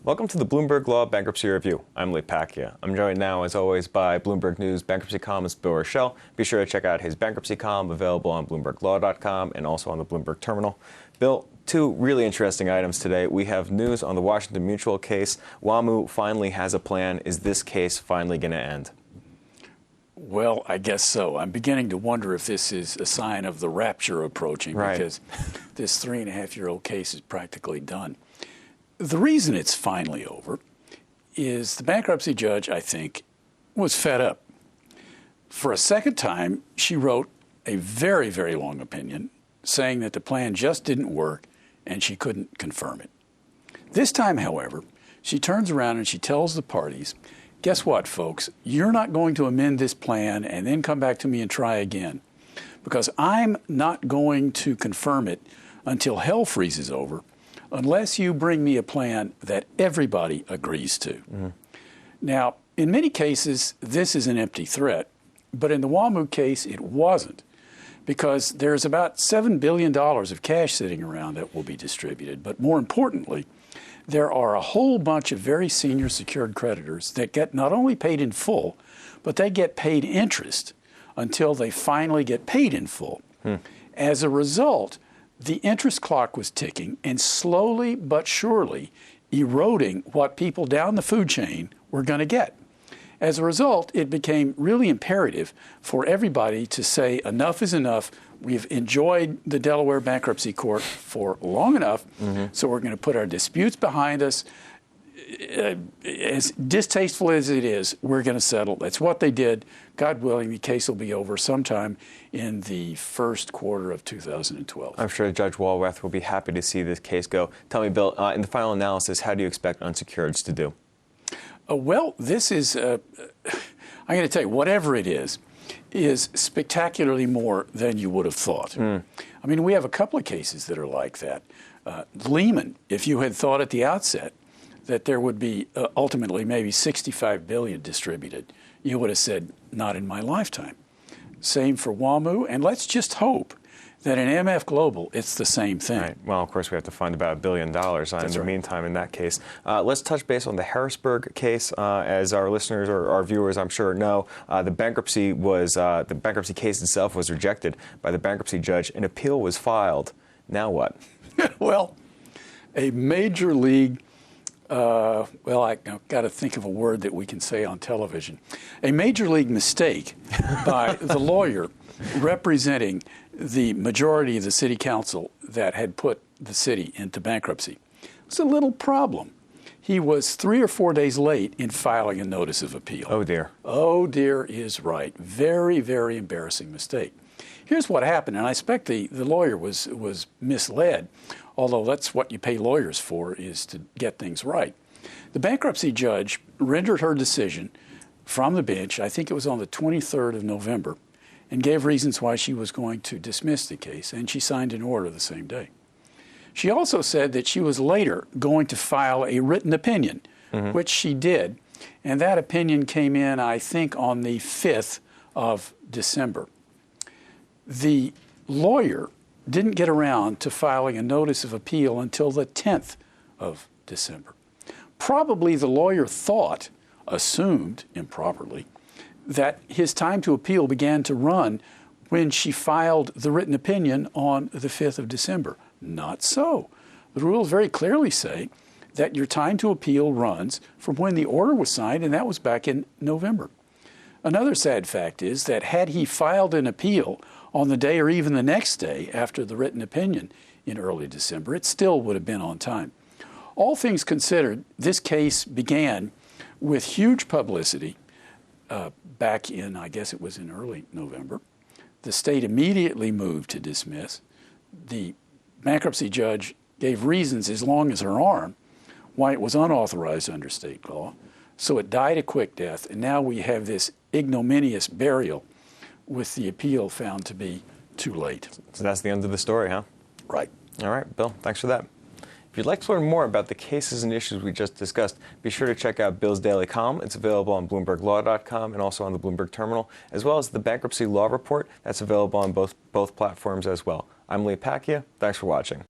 Welcome to the Bloomberg Law Bankruptcy Review. I'm Pacchia. I'm joined now, as always, by Bloomberg News bankruptcy columnist Bill Rochelle. Be sure to check out his bankruptcy column, available on BloombergLaw.com and also on the Bloomberg Terminal. Bill, two really interesting items today. We have news on the Washington Mutual case. WaMu finally has a plan. Is this case finally going to end? Well, I guess so. I'm beginning to wonder if this is a sign of the rapture approaching, right, because this 3.5-year-old case is practically done. The reason it's finally over is the bankruptcy judge, I think, was fed up. For a second time, she wrote a very, very long opinion saying that the plan just didn't work and she couldn't confirm it. This time, however, she turns around and she tells the parties, guess what, folks? You're not going to amend this plan and then come back to me and try again, because I'm not going to confirm it until hell freezes over unless you bring me a plan that everybody agrees to. Mm-hmm. Now, in many cases, this is an empty threat, but in the WaMu case, it wasn't, because there's about $7 billion of cash sitting around that will be distributed. But more importantly, there are a whole bunch of very senior secured creditors that get not only paid in full, but they get paid interest until they finally get paid in full. As a result, the interest clock was ticking and slowly but surely eroding what people down the food chain were going to get. As a result, it became really imperative for everybody to say enough is enough. We've enjoyed the Delaware Bankruptcy Court for long enough, so we're going to put our disputes behind us. As distasteful as it is, we're going to settle. That's what they did. God willing, the case will be over sometime in the first quarter of 2012. I'm sure Judge Walrath will be happy to see this case go. Tell me, Bill, in the final analysis, how do you expect unsecureds to do? Well, this is, I'm going to tell you, whatever it is spectacularly more than you would have thought. I mean, we have a couple of cases that are like that. Lehman, if you had thought at the outset that there would be ultimately maybe $65 billion distributed, you would have said, not in my lifetime. Same for WaMu, and let's just hope that in MF Global, it's the same thing. Right. Well, of course, we have to find about $1 billion in the meantime in that case. Let's touch base on the Harrisburg case. As our listeners or our viewers, I'm sure, know, the bankruptcy case itself was rejected by the bankruptcy judge. An appeal was filed. Now what? Well, a major league, I've got to think of a word that we can say on television. A major league mistake by the lawyer representing the majority of the city council that had put the city into bankruptcy. It was a little problem. He was 3 or 4 days late in filing a notice of appeal. Oh, dear. Oh, dear is right. Very, very embarrassing mistake. Here's what happened, and I expect the lawyer was misled, although that's what you pay lawyers for, is to get things right. The bankruptcy judge rendered her decision from the bench, I think it was on the 23rd of November, and gave reasons why she was going to dismiss the case, and she signed an order the same day. She also said that she was later going to file a written opinion, which she did, and that opinion came in, I think, on the 5th of December. The lawyer didn't get around to filing a notice of appeal until the 10th of December. Probably the lawyer assumed improperly, that his time to appeal began to run when she filed the written opinion on the 5th of December. Not so. The rules very clearly say that your time to appeal runs from when the order was signed, and that was back in November. Another sad fact is that had he filed an appeal on the day or even the next day after the written opinion in early December, it still would have been on time. All things considered, this case began with huge publicity back in, I guess it was in early November. The state immediately moved to dismiss. The bankruptcy judge gave reasons as long as her arm why it was unauthorized under state law. So it died a quick death, and now we have this ignominious burial with the appeal found to be too late. So that's the end of the story, huh? Right. All right, Bill, thanks for that. If you'd like to learn more about the cases and issues we just discussed, be sure to check out Bill's daily column. It's available on BloombergLaw.com and also on the Bloomberg Terminal, as well as the Bankruptcy Law Report. That's available on both platforms as well. I'm Pacchia. Thanks for watching.